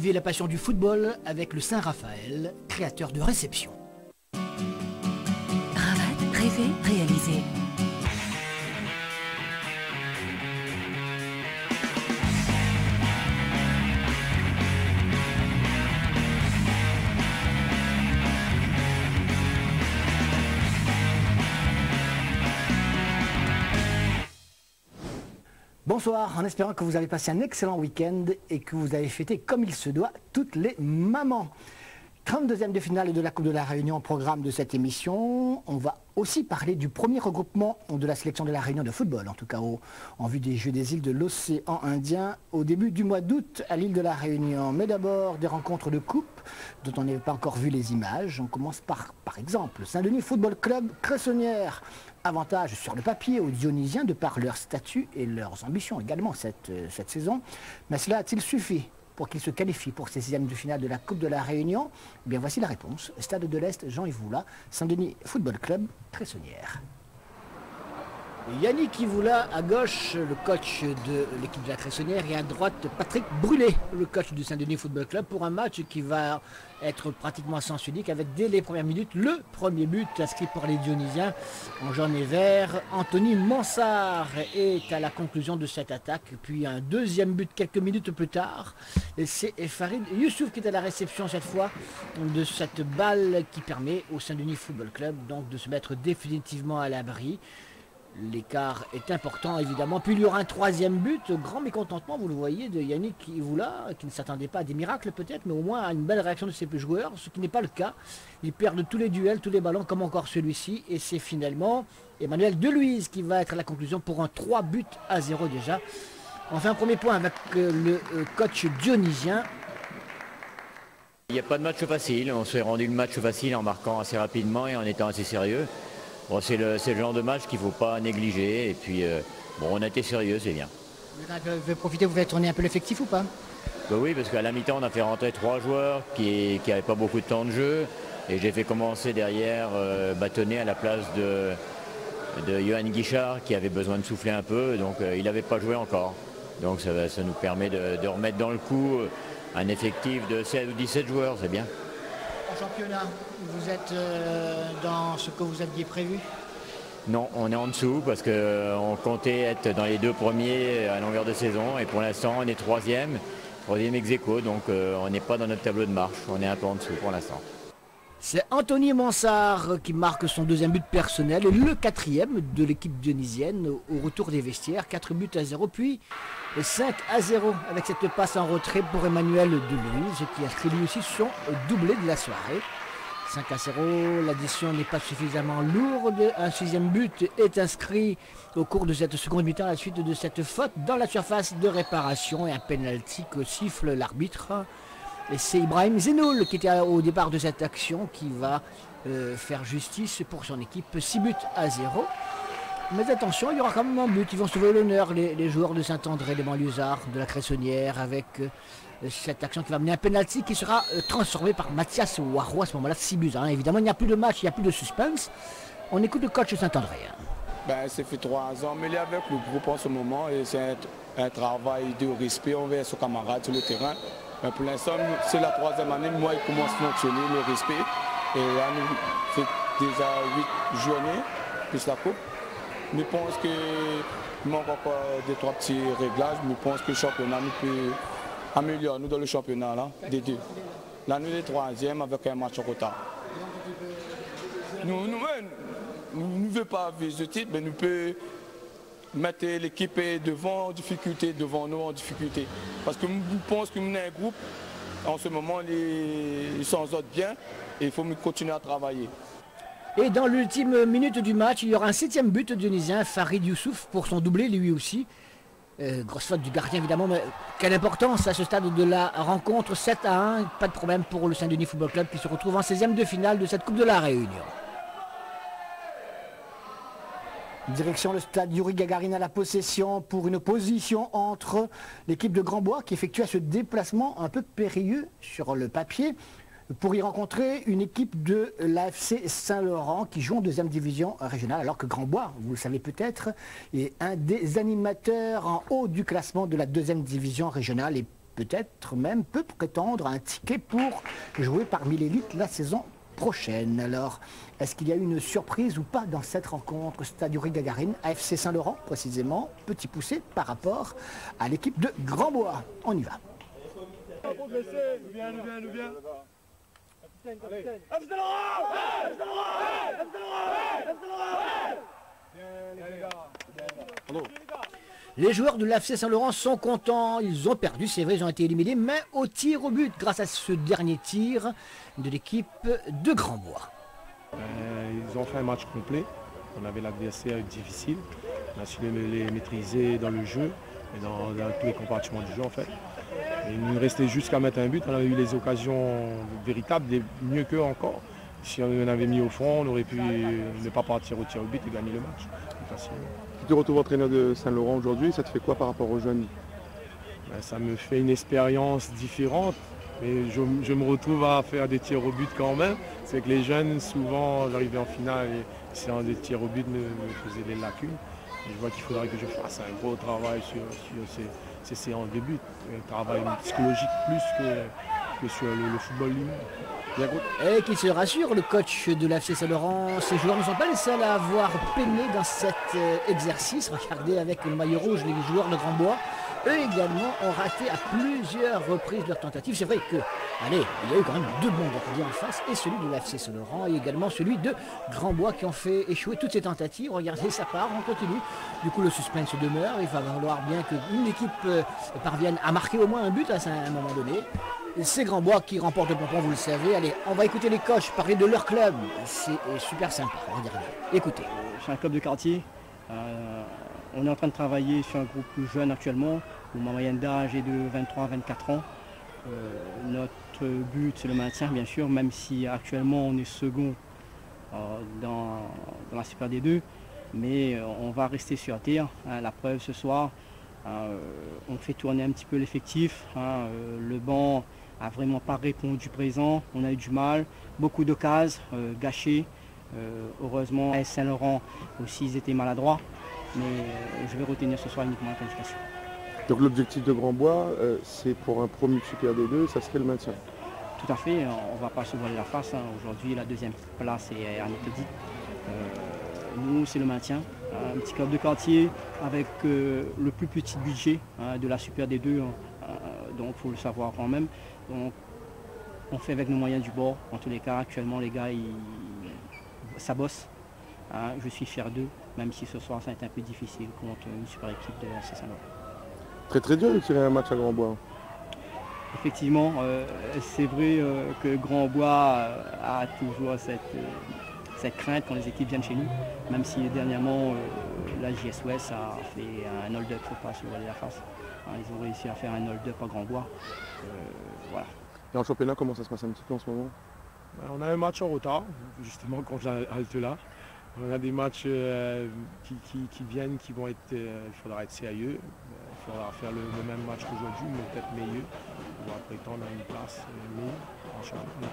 Vivez la passion du football avec le Saint-Raphaël, créateur de réception. Ravat, rêver, réaliser. Bonsoir, en espérant que vous avez passé un excellent week-end et que vous avez fêté comme il se doit toutes les mamans. 32e de finale de la Coupe de la Réunion au programme de cette émission. On va aussi parler du premier regroupement de la sélection de la Réunion de football, en tout cas en vue des Jeux des îles de l'océan Indien au début du mois d'août à l'île de la Réunion. Mais d'abord des rencontres de coupe dont on n'avait pas encore vu les images. On commence par exemple, Saint-Denis Football Club Cressonnière. Avantage sur le papier aux Dionysiens de par leur statut et leurs ambitions également cette saison. Mais cela a-t-il suffi pour qu'ils se qualifient pour ces 6e de finale de la Coupe de la Réunion? Eh bien voici la réponse. Stade de l'Est, Jean-Yves Voula, Saint-Denis Football Club Cressonnière. Yannick Ivoula à gauche, le coach de l'équipe de la Cressonnière, et à droite Patrick Brûlé, le coach du Saint-Denis Football Club, pour un match qui va être pratiquement à sens unique avec dès les premières minutes le premier but inscrit par les Dionysiens en jaune et vert. Anthony Mansart est à la conclusion de cette attaque, puis un deuxième but quelques minutes plus tard. Et c'est Farid Youssouf qui est à la réception cette fois de cette balle qui permet au Saint-Denis Football Club donc de se mettre définitivement à l'abri. L'écart est important évidemment, puis il y aura un troisième but, grand mécontentement vous le voyez de Yannick Ivoula qui ne s'attendait pas à des miracles peut-être, mais au moins à une belle réaction de ses joueurs, ce qui n'est pas le cas. Ils perdent tous les duels, tous les ballons comme encore celui-ci, et c'est finalement Emmanuel Deluise qui va être à la conclusion pour un 3-0 déjà. On fait un premier point avec le coach dionysien. Il n'y a pas de match facile, on s'est rendu le match facile en marquant assez rapidement et en étant assez sérieux. Bon, c'est le genre de match qu'il ne faut pas négliger. Et puis, bon, on a été sérieux, c'est bien. Vous avez profité, vous avez tourné un peu l'effectif ou pas? Ben oui, parce qu'à la mi-temps, on a fait rentrer 3 joueurs qui n'avaient pas beaucoup de temps de jeu. Et j'ai fait commencer derrière Bâtonnet à la place de Johan Guichard, qui avait besoin de souffler un peu. Donc, il n'avait pas joué encore. Donc, ça nous permet de remettre dans le coup un effectif de 16 ou 17 joueurs, c'est bien. En championnat, vous êtes dans ce que vous aviez prévu? Non, on est en dessous parce qu'on comptait être dans les 2 premiers à longueur de saison et pour l'instant on est 3e ex aequo, donc on n'est pas dans notre tableau de marche, on est un peu en dessous pour l'instant. C'est Anthony Mansart qui marque son 2e but personnel et le 4e de l'équipe dionysienne au retour des vestiaires, 4-0, puis 5-0 avec cette passe en retrait pour Emmanuel Deluise qui a inscrit lui aussi son doublé de la soirée. 5-0, l'addition n'est pas suffisamment lourde, un 6e but est inscrit au cours de cette seconde mi-temps à la suite de cette faute dans la surface de réparation et un penalty que siffle l'arbitre. Et c'est Ibrahim Zenoul qui était au départ de cette action qui va faire justice pour son équipe, 6-0. Mais attention, il y aura quand même un but, ils vont sauver l'honneur, les joueurs de Saint-André, les banlieusards de la Cressonnière, avec cette action qui va mener un penalty qui sera transformé par Mathias Waro à ce moment-là, 6-1. Évidemment, il n'y a plus de match, il n'y a plus de suspense. On écoute le coach Saint-André. Ben, ça fait 3 ans, mais il est avec le groupe en ce moment et c'est un travail de respect envers ses camarades sur le terrain. Mais pour l'instant, c'est la 3e année, moi il commence à fonctionner, le respect. Et là, nous fait déjà 8 journées, plus la coupe. Je pense qu'il manque encore 2-3 petits réglages, mais je pense que le championnat nous peut améliorer nous dans le championnat là, des 2. Là, nous sommes 3e avec un match en retard. Nous ne voulons pas viser ce titre, mais nous pouvons mettre l'équipe devant nous en difficulté. Parce que nous pensons que nous sommes un groupe, en ce moment, ils s'en sortent bien et il faut continuer à travailler. Et dans l'ultime minute du match, il y aura un 7e but dionysien, Farid Youssouf, pour son doublé lui aussi. Grosse faute du gardien évidemment, mais quelle importance à ce stade de la rencontre, 7-1, pas de problème pour le Saint-Denis Football Club qui se retrouve en 16e de finale de cette Coupe de la Réunion. Direction le stade Yuri Gagarin à la possession pour une opposition entre l'équipe de Grandbois qui effectue ce déplacement un peu périlleux sur le papier pour y rencontrer une équipe de l'AFC Saint-Laurent qui joue en 2e division régionale, alors que Grandbois, vous le savez peut-être, est un des animateurs en haut du classement de la 2e division régionale et peut-être même peut prétendre à un ticket pour jouer parmi l'élite la saison prochaine. Alors, est-ce qu'il y a eu une surprise ou pas dans cette rencontre Stade Yuri Gagarin, AFC Saint-Laurent précisément, petit poussé par rapport à l'équipe de Grandbois. On y va. Les joueurs de l'AFC Saint-Laurent sont contents, ils ont perdu, c'est vrai, ils ont été éliminés, mais au tir au but, grâce à ce dernier tir de l'équipe de Grandbois. Ils ont fait un match complet, on avait l'adversaire difficile, on a su les maîtriser dans le jeu et dans tous les compartiments du jeu en fait. Et il nous restait juste qu'à mettre un but, on a eu les occasions véritables, mieux qu'eux encore. Si on avait mis au fond, on aurait pu ne pas partir au tir au but et gagner le match. Tu te retrouves entraîneur de Saint-Laurent aujourd'hui, ça te fait quoi par rapport aux jeunes? Ça me fait une expérience différente, mais je me retrouve à faire des tirs au but quand même. C'est que les jeunes, souvent, j'arrivais en finale et séance des tirs au but me faisaient des lacunes. Et je vois qu'il faudrait que je fasse un gros travail sur ces séances de but, un travail psychologique plus que sur le football lui-même. Et qui se rassure, le coach de l'AFC Saint-Laurent, ces joueurs ne sont pas les seuls à avoir peiné dans cet exercice. Regardez avec le maillot rouge les joueurs de Grandbois. Eux également ont raté à plusieurs reprises leur tentative. C'est vrai que, allez, il y a eu quand même deux bons gardiens en face, et celui de l'AFC Saint-Laurent, et également celui de Grandbois qui ont fait échouer toutes ces tentatives. Regardez, ça part, on continue. Du coup, le suspense demeure. Il va falloir bien qu'une équipe parvienne à marquer au moins un but à un moment donné. C'est Grandbois qui remporte le pompon, vous le savez. Allez, on va écouter les coachs parler de leur club. C'est super sympa, regardez, écoutez. Je suis un club de quartier. On est en train de travailler sur un groupe plus jeune actuellement, où ma moyenne d'âge est de 23-24 ans. Notre but, c'est le maintien, bien sûr, même si actuellement on est second dans la Super D2. Mais on va rester sur terre. La preuve ce soir, on fait tourner un petit peu l'effectif. Le banc n'a vraiment pas répondu présent. On a eu du mal, beaucoup d'occasions gâchées. Heureusement, à Saint-Laurent aussi, ils étaient maladroits. Mais je vais retenir ce soir uniquement la qualification. Donc l'objectif de Grandbois, c'est pour un premier Super D2, ça serait le maintien. Tout à fait, on ne va pas se voiler la face. Aujourd'hui, la deuxième place est anecdotique. Nous, c'est le maintien. Un petit club de quartier avec le plus petit budget de la Super D2, donc il faut le savoir quand même. Donc, on fait avec nos moyens du bord. En tous les cas, actuellement, les gars, ça bosse. Je suis fier d'eux, même si ce soir, ça a été un peu difficile contre une super équipe de l'AFC Saint-Laurent. Très très dur de tirer un match à Grandbois. Effectivement, c'est vrai que Grandbois a toujours cette crainte quand les équipes viennent chez nous, même si dernièrement la JSOS a fait un hold-up, il ne faut pas se voiler la face. Ils ont réussi à faire un hold-up à Grandbois. Voilà. Et en championnat, comment ça se passe un petit peu en ce moment? On a un match en retard, justement contre la Halte là. On a des matchs qui viennent, qui vont être, il faudra être sérieux. Il faudra faire le même match qu'aujourd'hui, mais peut-être meilleur. On va prétendre à une place meilleure en championnat.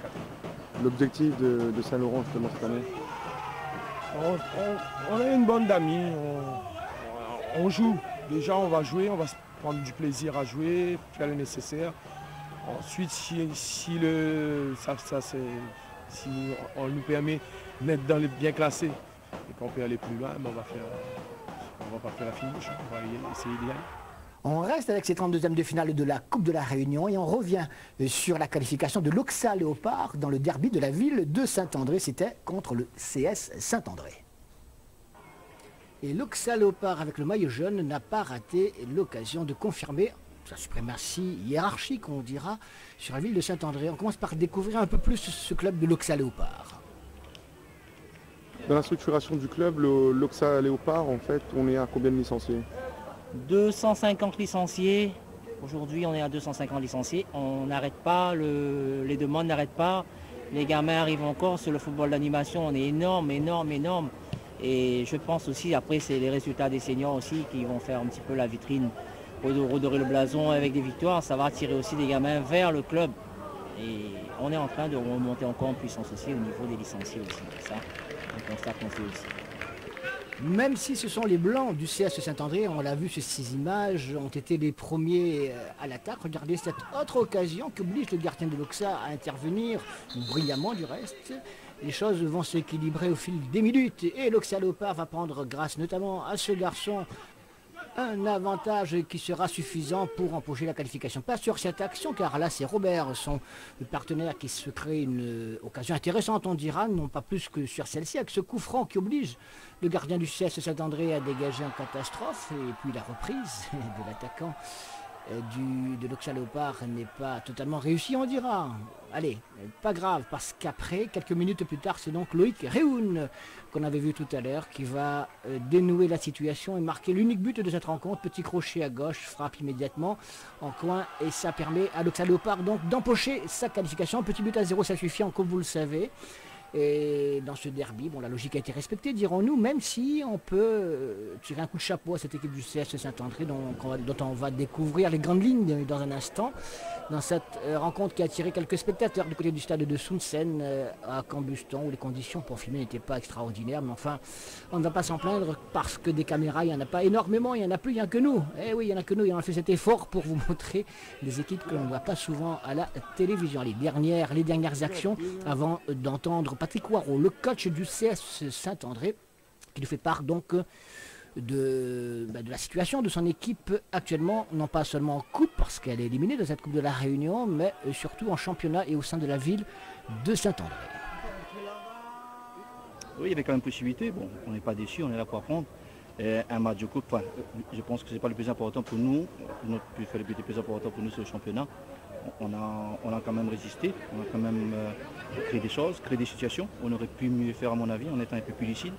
L'objectif de Saint-Laurent justement cette année? On a une bande d'amis, on joue. Déjà on va jouer, on va se prendre du plaisir à jouer, faire le nécessaire. Ensuite, si on nous permet d'être dans les bien classés et qu'on peut aller plus loin, on va pas faire la finition, on va essayer d'y aller. On reste avec ces 32e de finale de la Coupe de la Réunion et on revient sur la qualification de l'Oxa Léopard dans le derby de la ville de Saint-André. C'était contre le CS Saint-André. Et l'Oxa Léopard avec le maillot jaune n'a pas raté l'occasion de confirmer sa suprématie hiérarchique, on dira, sur la ville de Saint-André. On commence par découvrir un peu plus ce club de l'Oxa Léopard. Dans la structuration du club, l'Oxa Léopard, en fait, on est à combien de licenciés? 250 licenciés. Aujourd'hui, on est à 250 licenciés. On n'arrête pas, les demandes n'arrêtent pas. Les gamins arrivent encore sur le football d'animation. On est énorme. Et je pense aussi, après, c'est les résultats des seniors aussi qui vont faire un petit peu la vitrine, redorer le blason avec des victoires. Ça va attirer aussi des gamins vers le club. Et on est en train de remonter encore en puissance aussi au niveau des licenciés aussi. Ça, un constat qu'on fait aussi. Même si ce sont les Blancs du CS Saint-André, on l'a vu sur ces images, ont été les premiers à l'attaque. Regardez cette autre occasion qui oblige le gardien de l'Oxa à intervenir, brillamment du reste. Les choses vont s'équilibrer au fil des minutes et l'Oxa Léopard va prendre grâce notamment à ce garçon un avantage qui sera suffisant pour empocher la qualification. Pas sur cette action, car là c'est Robert, son partenaire, qui se crée une occasion intéressante, on dira, non pas plus que sur celle-ci, avec ce coup franc qui oblige le gardien du CS Saint-André à dégager en catastrophe, et puis la reprise de l'attaquant de l'Oxa Léopard n'est pas totalement réussie, on dira. Allez, pas grave, parce qu'après, quelques minutes plus tard, c'est donc Loïc Réhoun, qu'on avait vu tout à l'heure, qui va dénouer la situation et marquer l'unique but de cette rencontre. Petit crochet à gauche, frappe immédiatement en coin, et ça permet à l'Oxa Léopard donc d'empocher sa qualification. Petit but à 0, ça suffit, comme vous le savez. Et dans ce derby, bon, la logique a été respectée, dirons-nous, même si on peut tirer un coup de chapeau à cette équipe du CS Saint-André, dont on va découvrir les grandes lignes dans un instant, dans cette rencontre qui a attiré quelques spectateurs du côté du stade de Sounsen à Cambuston, où les conditions pour filmer n'étaient pas extraordinaires, mais enfin, on ne va pas s'en plaindre parce que des caméras, il n'y en a pas énormément, il n'y en a plus, il n'y en a que nous. Eh oui, il n'y en a que nous, et on a fait cet effort pour vous montrer des équipes que l'on ne voit pas souvent à la télévision. Les dernières actions avant d'entendre Patrick Waro, le coach du CS Saint-André, qui nous fait part donc de la situation de son équipe actuellement, non pas seulement en coupe, parce qu'elle est éliminée de cette Coupe de la Réunion, mais surtout en championnat et au sein de la ville de Saint-André. Oui, il y avait quand même possibilité. Bon, on n'est pas déçus, on est là pour apprendre. Un match de coupe, enfin, je pense que ce n'est pas le plus important pour nous. Le plus important pour nous, c'est le championnat. On a quand même résisté, on a quand même créé des choses, créé des situations. On aurait pu mieux faire à mon avis en étant un peu plus lucide.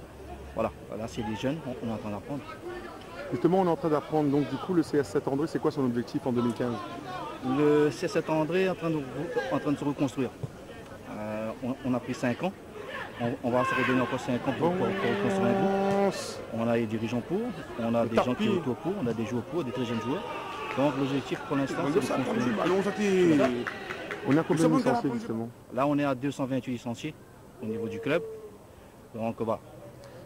Voilà, là c'est des jeunes, on est en train d'apprendre. Justement, on est en train d'apprendre. Donc du coup, le CS Saint-André, c'est quoi son objectif en 2015? Le CS Saint-André est en train de se reconstruire. On a pris 5 ans. On va se redonner encore 5 ans pour reconstruire un groupe. On a des dirigeants pour, on a des gens qui autour pour, on a des joueurs pour, des très jeunes joueurs. Donc l'objectif pour l'instant, c'est de construire. On a combien de licenciés justement? Là, on est à 228 licenciés au niveau du club. Donc voilà.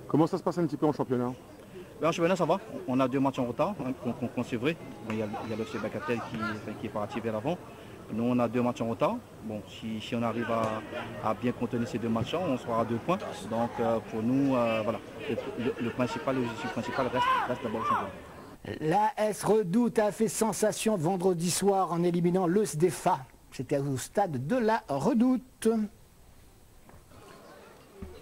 Comment ça se passe un petit peu en championnat? En championnat, ça va. On a 2 matchs en retard, c'est vrai. Il y a le FC Bacatel qui est parti vers l'avant. Nous, on a 2 matchs en retard. Bon, si on arrive à bien contenir ces 2 matchs-là, on sera à 2 points. Donc pour nous, voilà, l'objectif principal reste d'abord le championnat. La S Redoute a fait sensation vendredi soir en éliminant le SDFA. C'était au stade de la Redoute.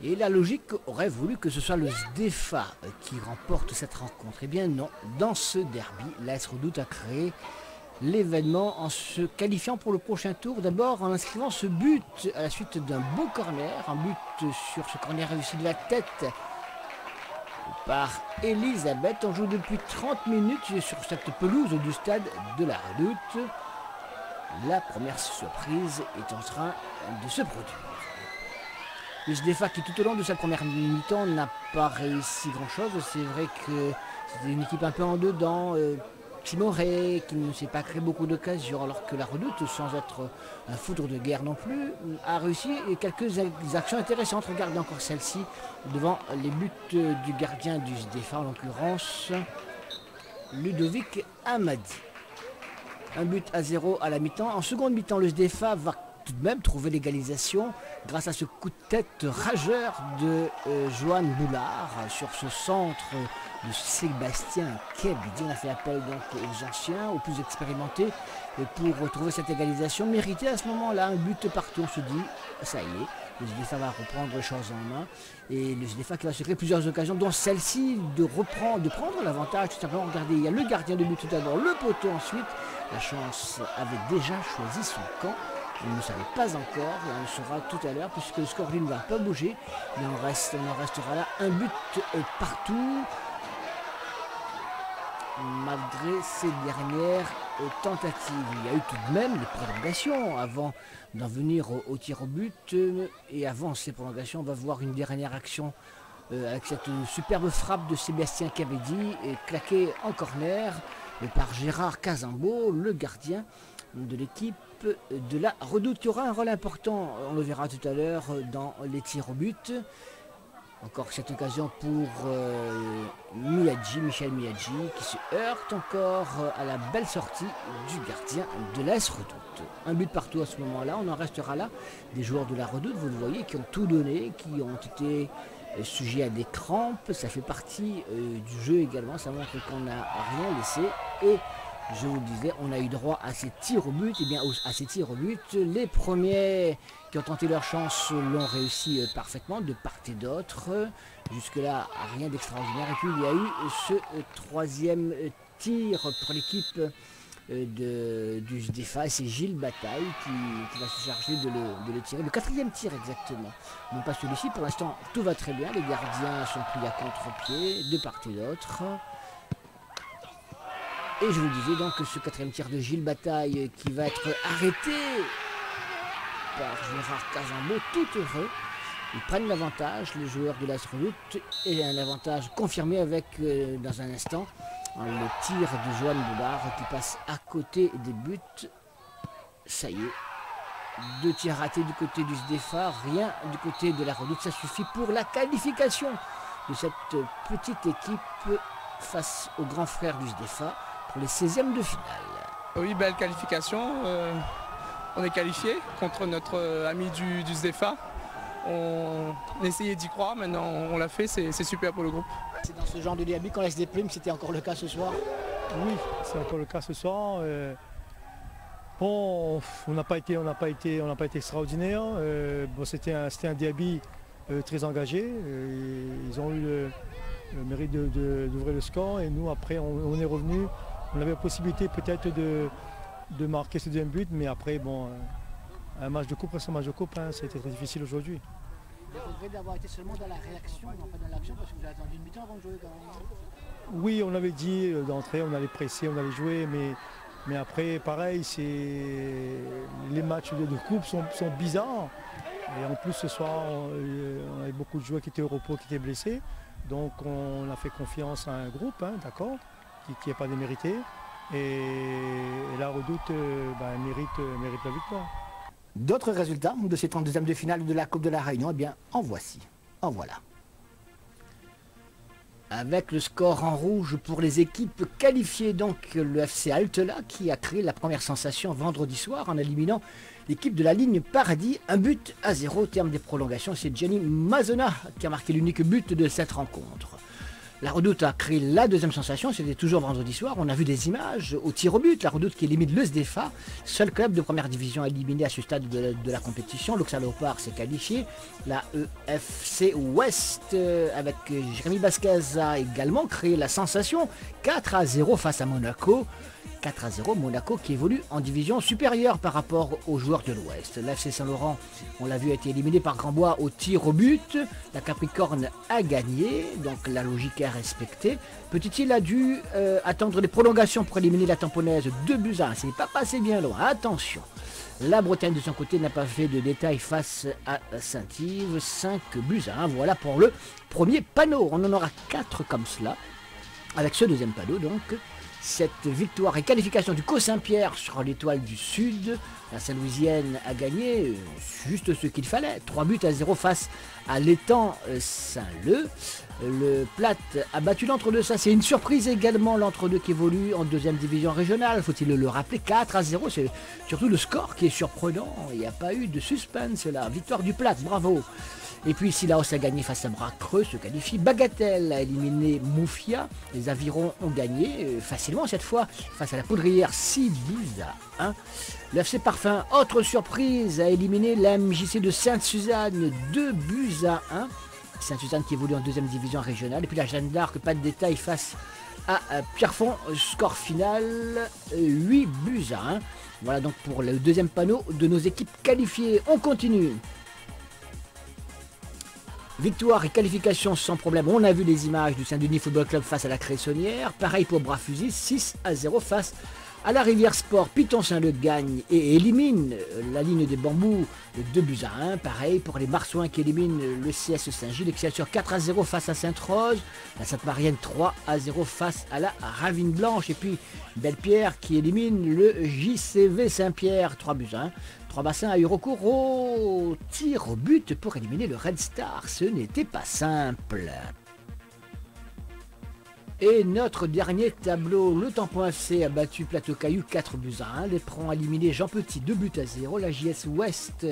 Et la logique aurait voulu que ce soit le SDFA qui remporte cette rencontre. Eh bien non, dans ce derby, la S Redoute a créé l'événement en se qualifiant pour le prochain tour. D'abord en inscrivant ce but à la suite d'un beau corner, un but sur ce corner réussi de la tête par Elisabeth. On joue depuis 30 minutes sur cette pelouse du stade de la Redoute. La première surprise est en train de se produire. Le SDFA qui tout au long de sa première mi-temps n'a pas réussi grand-chose. C'est vrai que c'était une équipe un peu en dedans, timorée, qui ne s'est pas créé beaucoup d'occasions, alors que la Redoute, sans être un foudre de guerre non plus, a réussi quelques actions intéressantes. Regardez encore celle-ci devant les buts du gardien du SDFA, en l'occurrence Ludovic Amadi. Un but à 0 à la mi-temps. En seconde mi-temps, le SDFA va tout de même trouver l'égalisation grâce à ce coup de tête rageur de Joanne Boulard sur ce centre de Sébastien Kebidi. On a fait appel donc aux anciens, aux plus expérimentés, pour retrouver cette égalisation méritée à ce moment-là. Un but partout, on se dit, ça y est, le SDFA va reprendre les choses en main. Et le SDFA qui va se créer plusieurs occasions, dont celle-ci de prendre l'avantage. Tout simplement, regardez, il y a le gardien de but tout d'abord, le poteau ensuite. La chance avait déjà choisi son camp. Il ne savait pas encore, et on le saura tout à l'heure, puisque le score lui ne va pas bouger. Mais on en restera là, un but partout, malgré ces dernières tentatives. Il y a eu tout de même des prolongations avant d'en venir au tir au but. Et avant ces prolongations, on va voir une dernière action avec cette superbe frappe de Sébastien Kebidi, claquée en corner par Gérard Casambeau, le gardien de l'équipe de la Redoute, qui aura un rôle important, on le verra tout à l'heure, dans les tirs au but. Encore cette occasion pour Michel Miyadji, qui se heurte encore à la belle sortie du gardien de l'AS Redoute. Un but partout à ce moment-là, on en restera là. Des joueurs de la Redoute, vous le voyez, qui ont tout donné, qui ont été sujets à des crampes. Ça fait partie du jeu également, ça montre qu'on n'a rien laissé. Et je vous le disais, on a eu droit à ces tirs au but. Et bien à ces tirs au but, les premiers qui ont tenté leur chance l'ont réussi parfaitement de part et d'autre. Jusque-là, rien d'extraordinaire. Et puis il y a eu ce troisième tir pour l'équipe du SDEFA. C'est Gilles Bataille qui va se charger de le tirer. Le quatrième tir exactement. Non pas celui-ci. Pour l'instant, tout va très bien. Les gardiens sont pris à contre-pied de part et d'autre. Et je vous disais donc que ce quatrième tir de Gilles Bataille qui va être arrêté par Gérard Casambeau, tout heureux. Ils prennent l'avantage, les joueurs de l'AS Redoute, et un avantage confirmé avec, dans un instant, le tir de Johan Boulard qui passe à côté des buts. Ça y est, 2 tirs ratés du côté du SDEFA, rien du côté de la Redoute. Ça suffit pour la qualification de cette petite équipe face aux grands frères du SDEFA pour les 16e de finale. Oui, belle qualification. On est qualifié contre notre ami du SDEFA. On essayait d'y croire, maintenant on l'a fait, c'est super pour le groupe. C'est dans ce genre de derby qu'on laisse des plumes, c'était encore le cas ce soir? Oui, c'est encore le cas ce soir. Bon, on n'a pas été extraordinaire. Bon, c'était un derby très engagé. Ils ont eu le mérite d'ouvrir le score et nous après on est revenu. On avait la possibilité peut-être de marquer ce deuxième but, mais après bon, un match de coupe reste un match de coupe, hein, c'était très difficile aujourd'hui. Vous regrettez d'avoir été seulement dans la réaction, non pas dans l'action, parce que vous avez attendu une mi-temps avant de jouer quand même. Oui, on avait dit d'entrée, on allait presser, on allait jouer, mais après pareil, les matchs de coupe sont bizarres. Et en plus ce soir, on avait beaucoup de joueurs qui étaient au repos, qui étaient blessés. Donc on a fait confiance à un groupe, hein, d'accord, qui n'est pas démérité. Et la Redoute mérite la victoire. D'autres résultats de ces 32e de finale de la Coupe de la Réunion, eh bien en voici, en voilà. Avec le score en rouge pour les équipes qualifiées, donc le FC Altela qui a créé la première sensation vendredi soir en éliminant l'équipe de la ligne Paradis, 1-0 au terme des prolongations. C'est Gianni Mazona qui a marqué l'unique but de cette rencontre. La Redoute a créé la deuxième sensation, c'était toujours vendredi soir. On a vu des images au tir au but. La Redoute qui élimine le SDEFA, seul club de première division éliminé à ce stade de la compétition. L'Auxerre Léopard s'est qualifié. La EFC Ouest, avec Jérémy Vasquez, a également créé la sensation. 4-0 face à Monaco. 4-0, Monaco qui évolue en division supérieure par rapport aux joueurs de l'Ouest. L'FC Saint-Laurent, on l'a vu, a été éliminé par Grandbois au tir au but. La Capricorne a gagné, donc la logique est respectée. Petit-Île a dû attendre les prolongations pour éliminer la Tamponnaise 2-1. Ce n'est pas passé bien loin, attention. La Bretagne de son côté n'a pas fait de détails face à Saint-Yves, 5-1. Voilà pour le premier panneau. On en aura 4 comme cela, avec ce deuxième panneau donc. Cette victoire et qualification du Co Saint-Pierre sur l'Étoile du Sud. La Saint-Louisienne a gagné juste ce qu'il fallait. 3-0 face à l'Étang Saint-Leu. Le Platte a battu l'Entre-deux. Ça, c'est une surprise également. L'Entre-deux qui évolue en deuxième division régionale. Faut-il le rappeler, 4-0. C'est surtout le score qui est surprenant. Il n'y a pas eu de suspense là. Victoire du Platte, bravo. Et puis Silaos a gagné face à Bras-Creux, se qualifie. Bagatelle a éliminé Moufia. Les Avirons ont gagné facilement cette fois face à la Poudrière, 6-1. Le FC Parfum, autre surprise, a éliminé la MJC de Sainte-Suzanne, 2-1. Sainte-Suzanne qui évolue en deuxième division régionale. Et puis la Jeanne d'Arc, pas de détail face à Pierrefonds, score final 8-1. Voilà donc pour le deuxième panneau de nos équipes qualifiées. On continue. Victoire et qualification sans problème. On a vu les images du Saint-Denis Football Club face à la Cressonnière. Pareil pour Bras-Fusil, 6-0 face À la Rivière Sport, Piton-Saint-Leu gagne et élimine la ligne des bambous 2-1. Pareil pour les Marsouins qui éliminent le CS Saint-Gilles. Excelsior 4-0 face à Sainte-Rose. La Sainte-Marienne 3-0 face à la Ravine Blanche. Et puis Belle-Pierre qui élimine le JCV Saint-Pierre 3-1. 3 bassins a eu recours au tir au but pour éliminer le Red Star. Ce n'était pas simple. Et notre dernier tableau, le Tampon FC a battu Plateau Caillou 4-1. L'Éperon a éliminé Jean Petit 2-0. La JS Ouest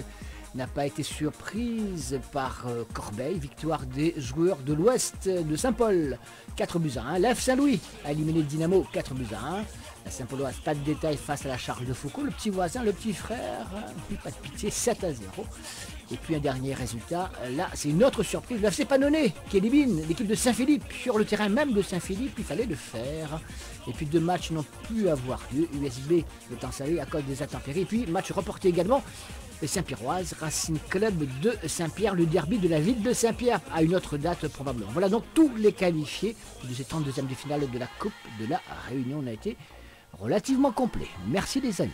n'a pas été surprise par Corbeil. Victoire des joueurs de l'Ouest de Saint-Paul 4-1. L'F Saint-Louis a éliminé Dynamo 4-1. La Saint-Pauloise, pas de détail face à la Charles de Foucault. Le petit voisin, le petit frère, pas de pitié, 7-0. Et puis un dernier résultat, là c'est une autre surprise, le FC Panonnet qui élimine l'équipe de Saint-Philippe sur le terrain même de Saint-Philippe, il fallait le faire. Et puis 2 matchs n'ont pu avoir lieu, USB étant salé à cause des intempéries. Et puis match reporté également, Saint-Pierroise, Racing Club de Saint-Pierre, le derby de la ville de Saint-Pierre à une autre date probablement. Voilà donc tous les qualifiés de ces 32e de finale de la Coupe de la Réunion. On a été relativement complet. Merci les amis.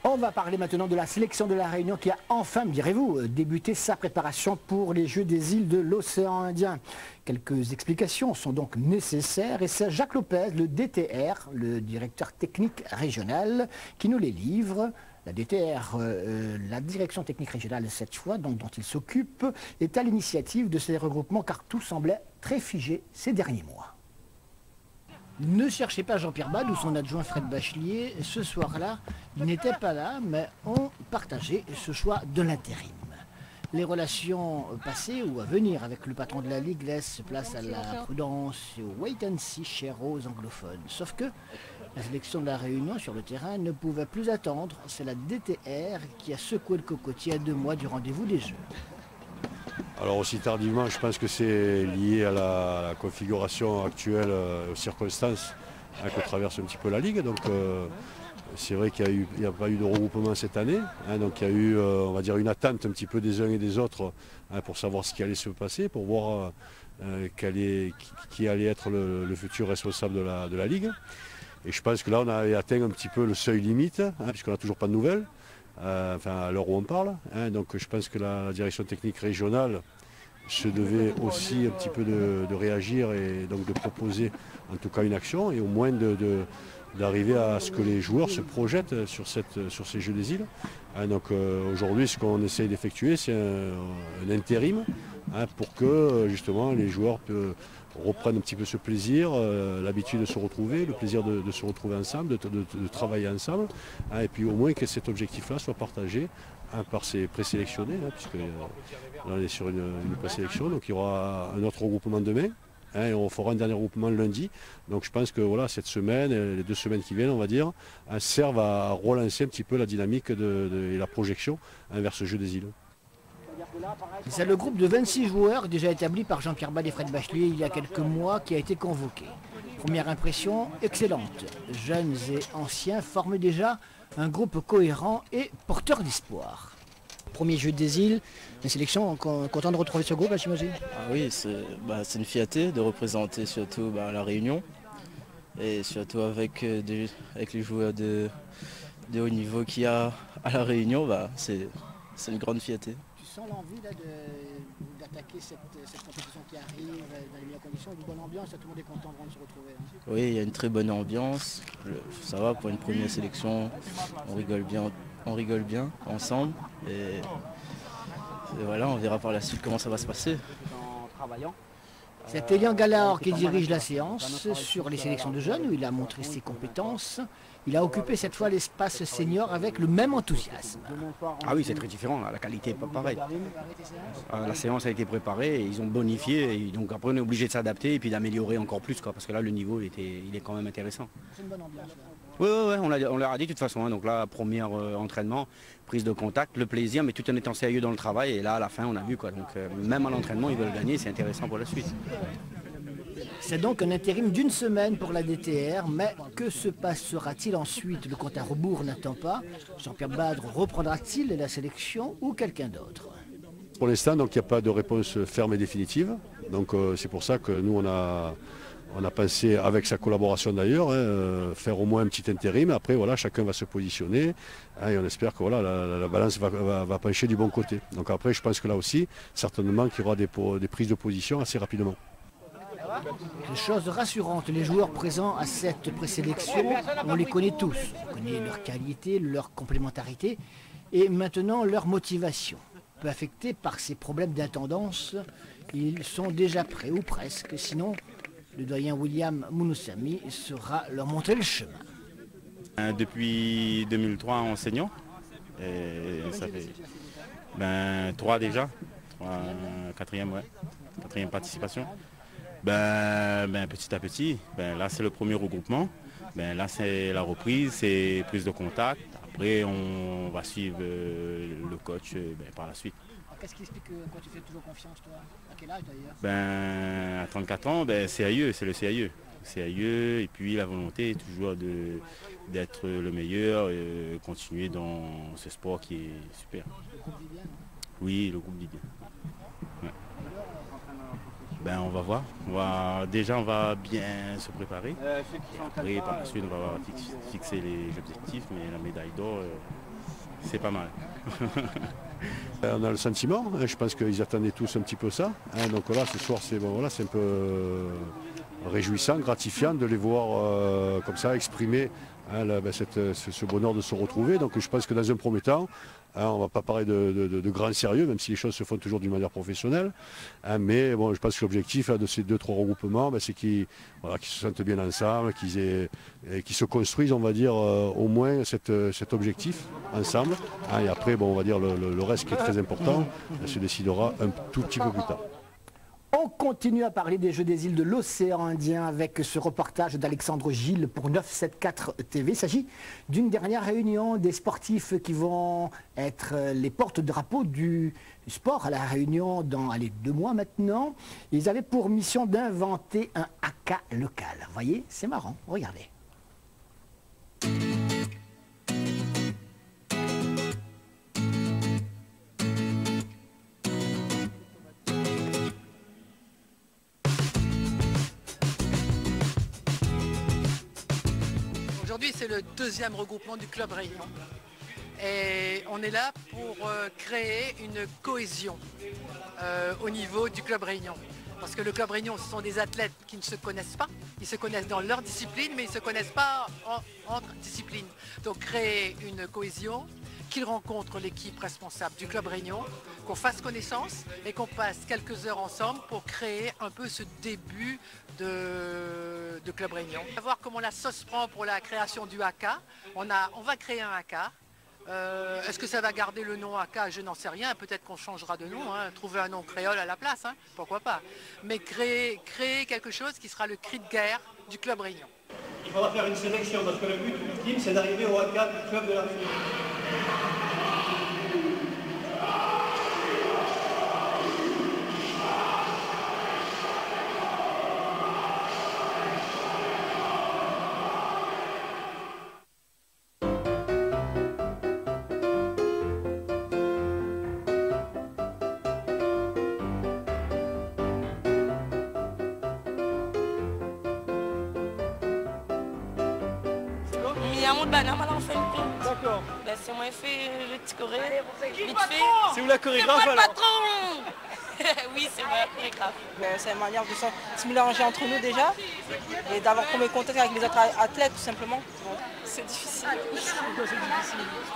On va parler maintenant de la sélection de la Réunion qui a enfin, direz-vous, débuté sa préparation pour les Jeux des îles de l'océan Indien. Quelques explications sont donc nécessaires et c'est Jacques Lopez, le DTR, le directeur technique régional, qui nous les livre. La DTR, la direction technique régionale cette fois, donc, dont il s'occupe, est à l'initiative de ces regroupements car tout semblait très figé ces derniers mois. Ne cherchez pas Jean-Pierre Bade ou son adjoint Fred Bachelier. Ce soir-là, ils n'étaient pas là, mais ont partagé ce choix de l'intérim. Les relations passées ou à venir avec le patron de la Ligue laissent place à la prudence et au wait and see cher aux anglophones. Sauf que la sélection de la Réunion sur le terrain ne pouvait plus attendre. C'est la DTR qui a secoué le cocotier à 2 mois du rendez-vous des Jeux. Alors aussi tardivement, je pense que c'est lié à la configuration actuelle, aux circonstances que traverse un petit peu la Ligue. Donc c'est vrai qu'il n'y a pas eu de regroupement cette année. Donc il y a eu, on va dire, une attente un petit peu des uns et des autres pour savoir ce qui allait se passer, pour voir qui allait être le futur responsable de la Ligue. Et je pense que là, on a atteint un petit peu le seuil limite, puisqu'on n'a toujours pas de nouvelles. À l'heure où on parle. Donc je pense que la direction technique régionale se devait aussi un petit peu de réagir et donc de proposer en tout cas une action et au moins d'arriver à ce que les joueurs se projettent sur ces Jeux des îles. Donc aujourd'hui ce qu'on essaye d'effectuer c'est un intérim pour que justement les joueurs reprennent un petit peu ce plaisir, l'habitude de se retrouver, le plaisir de se retrouver ensemble, de travailler ensemble, et puis au moins que cet objectif-là soit partagé par ces présélectionnés, puisque on est sur une présélection, donc il y aura un autre regroupement demain, et on fera un dernier regroupement lundi. Donc je pense que voilà, cette semaine, les 2 semaines qui viennent, on va dire, servent à relancer un petit peu la dynamique et la projection vers ce Jeu des îles. C'est le groupe de 26 joueurs déjà établi par Jean-Pierre Bade et Fred Bachelier il y a quelques mois qui a été convoqué. Première impression excellente. Jeunes et anciens forment déjà un groupe cohérent et porteur d'espoir. Premier Jeu des îles, une sélection, content de retrouver ce groupe, j'imagine. Oui, c'est une fierté de représenter surtout la Réunion et surtout avec les joueurs de haut niveau qu'il y a à la Réunion, c'est une grande fierté. Tu sens l'envie d'attaquer cette compétition qui arrive dans les meilleures conditions, une bonne ambiance, tout le monde est content de se retrouver. Oui, il y a une très bonne ambiance, ça va pour une première sélection, on rigole bien ensemble et voilà, on verra par la suite comment ça va se passer. En travaillant. C'est Elian Gallard qui dirige la séance sur les sélections de jeunes où il a montré ses compétences. Il a occupé cette fois l'espace senior avec le même enthousiasme. Ah oui, c'est très différent, la qualité n'est pas pareille. La séance a été préparée et ils ont bonifié, et donc après on est obligé de s'adapter et puis d'améliorer encore plus, parce que là le niveau il est quand même intéressant. C'est une bonne ambiance. Oui, on leur a dit de toute façon, donc là, premier entraînement, prise de contact, le plaisir, mais tout en étant sérieux dans le travail, et là à la fin on a vu quoi, donc même à l'entraînement ils veulent gagner, c'est intéressant pour la suite. C'est donc un intérim d'1 semaine pour la DTR, mais que se passera-t-il ensuite? Le compte à rebours n'attend pas. Jean-Pierre Bade reprendra-t-il la sélection ou quelqu'un d'autre? Pour l'instant, donc il n'y a pas de réponse ferme et définitive. Donc c'est pour ça que nous on a On a pensé, avec sa collaboration d'ailleurs, faire au moins un petit intérim. Après, voilà, chacun va se positionner et on espère que voilà, la balance va pencher du bon côté. Donc après, je pense que là aussi, certainement qu'il y aura des prises de position assez rapidement. Chose rassurante, les joueurs présents à cette présélection, on les connaît tous. On connaît leur qualité, leur complémentarité et maintenant leur motivation. Peu affectés par ces problèmes d'intendance, ils sont déjà prêts ou presque, sinon le doyen William Mounoussami saura leur montrer le chemin. Depuis 2003 enseignant, et ça fait 3 déjà, 4e participation. Petit à petit, là c'est le premier regroupement, là c'est la reprise, c'est plus de contact. Après on va suivre le coach par la suite. Qu'est-ce qui explique que quand tu fais toujours confiance, toi? À quel âge d'ailleurs? À 34 ans, CAE, c'est le CAE. CAE, et puis la volonté est toujours d'être le meilleur et continuer dans ce sport qui est super. Le groupe dit bien, non? Oui, le groupe dit bien. Ouais. On va voir. On va bien se préparer. Après, par la suite, on va fixer les objectifs, mais la médaille d'or, c'est pas mal. On a le sentiment, je pense qu'ils attendaient tous un petit peu ça. Donc là, ce soir, c'est un peu réjouissant, gratifiant de les voir comme ça exprimer ce bonheur de se retrouver. Donc je pense que dans un premier temps, on ne va pas parler de grand sérieux, même si les choses se font toujours d'une manière professionnelle. Mais bon, je pense que l'objectif de ces 2-3 regroupements, c'est qu'ils se sentent bien ensemble, qu'ils se construisent, on va dire, au moins cet objectif ensemble. Et après, on va dire le reste qui est très important, se décidera un tout petit peu plus tard. On continue à parler des Jeux des îles de l'océan Indien avec ce reportage d'Alexandre Gilles pour 974 TV. Il s'agit d'une dernière réunion des sportifs qui vont être les porte-drapeaux du sport à La Réunion dans 2 mois maintenant. Ils avaient pour mission d'inventer un haka local. Vous voyez, c'est marrant, regardez. Aujourd'hui, c'est le 2e regroupement du Club Réunion. Et on est là pour créer une cohésion au niveau du Club Réunion. Parce que le Club Réunion, ce sont des athlètes qui ne se connaissent pas. Ils se connaissent dans leur discipline, mais ils ne se connaissent pas entre disciplines. Donc créer une cohésion, qu'ils rencontrent l'équipe responsable du Club Réunion, qu'on fasse connaissance et qu'on passe quelques heures ensemble pour créer un peu ce début de Club Réunion. On va voir comment la sauce prend pour la création du haka. On va créer un haka. Est-ce que ça va garder le nom haka? Je n'en sais rien. Peut-être qu'on changera de nom, trouver un nom créole à la place, pourquoi pas. Mais créer quelque chose qui sera le cri de guerre du Club Réunion. Il faudra faire une sélection parce que le but ultime, c'est d'arriver au haka du Club de la Réunion. D'accord. C'est moi qui fais le petit choré. C'est où la chorégraphe alors? Patron. Oui, c'est moi la chorégraphe. C'est une manière de se mélanger entre nous déjà et d'avoir premier contact avec les autres athlètes tout simplement. C'est difficile.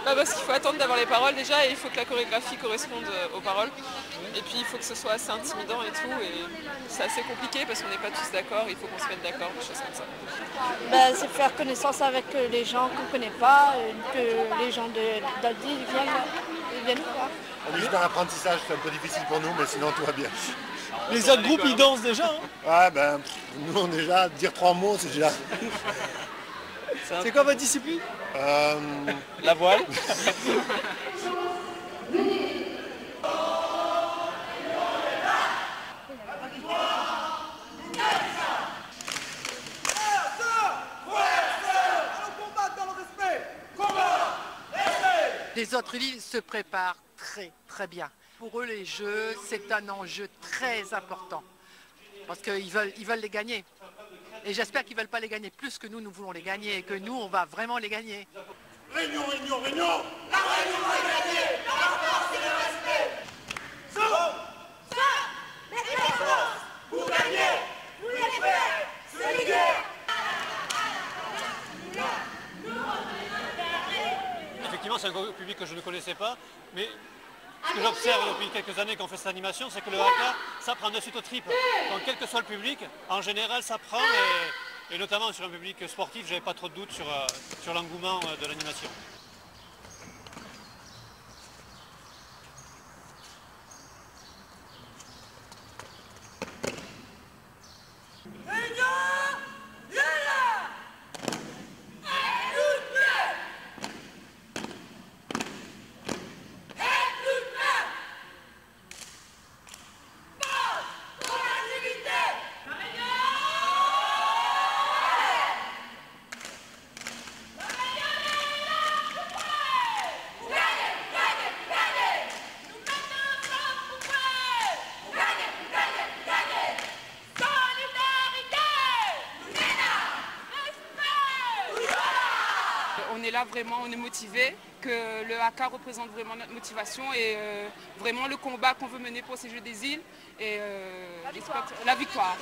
Parce qu'il faut attendre d'avoir les paroles déjà et il faut que la chorégraphie corresponde aux paroles. Et puis il faut que ce soit assez intimidant et tout. Et c'est assez compliqué parce qu'on n'est pas tous d'accord, il faut qu'on se mette d'accord, des choses comme ça. C'est faire connaissance avec les gens qu'on ne connaît pas, que les gens d'Aldi viennent voir. On est juste dans l'apprentissage, c'est un peu difficile pour nous, mais sinon tout va bien. Les autres groupes, ils dansent déjà Ouais, nous on déjà, dire 3 mots, c'est déjà... C'est quoi votre discipline? La voile. Les autres îles se préparent très bien. Pour eux, les Jeux, c'est un enjeu très important. Parce qu'ils veulent les gagner. Et j'espère qu'ils ne veulent pas les gagner plus que nous voulons les gagner et que nous, on va vraiment les gagner. Réunion, réunion, réunion. La réunion va gagner. La force et le respect. L'excellence. Pour gagner. Pour les faire. C'est l'idée. Effectivement, c'est un public que je ne connaissais pas, mais ce que j'observe depuis quelques années qu'on fait cette animation, c'est que le haka, ça prend de suite au tripes. Donc quel que soit le public, en général, ça prend, et notamment sur un public sportif, j'avais pas trop de doutes sur l'engouement de l'animation. On est là vraiment, on est motivé, que le haka représente vraiment notre motivation et vraiment le combat qu'on veut mener pour ces Jeux des îles et la victoire.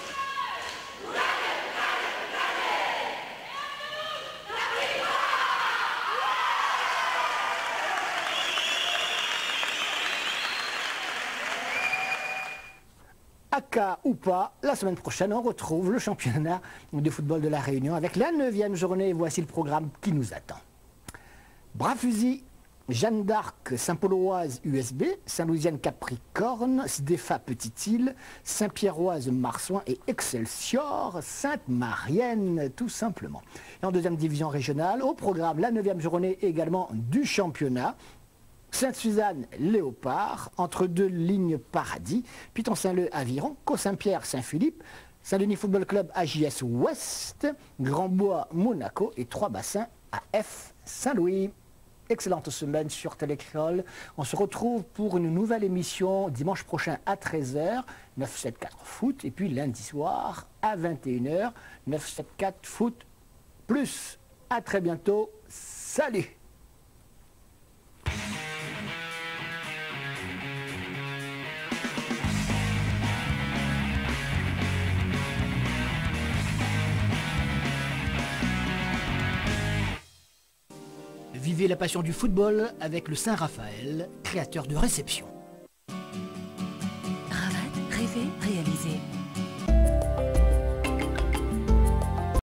Haka ou pas, la semaine prochaine, on retrouve le championnat de football de la Réunion avec la 9e journée. Voici le programme qui nous attend. Bras-Fusil, Jeanne d'Arc, Saint-Pauloise USB, Saint-Louisienne Capricorne, SDEFA Petite-Île, Saint-Pierroise Marsouin et Excelsior Sainte-Marienne, tout simplement. Et en 2e division régionale, au programme la 9e journée également du championnat. Sainte-Suzanne, Léopard, entre deux lignes Paradis, Piton-Saint-Leu, Aviron, Caux-Saint-Pierre, Saint-Philippe, Saint-Denis Football Club, AJS Ouest, Grandbois, Monaco et Trois-Bassins, AF Saint-Louis. Excellente semaine sur Télécrol. On se retrouve pour une nouvelle émission dimanche prochain à 13h, 974 Foot, et puis lundi soir à 21h, 974 Foot plus. À très bientôt. Salut! Vivez la passion du football avec le Saint-Raphaël, créateur de réception. Ravat, rêver, réaliser.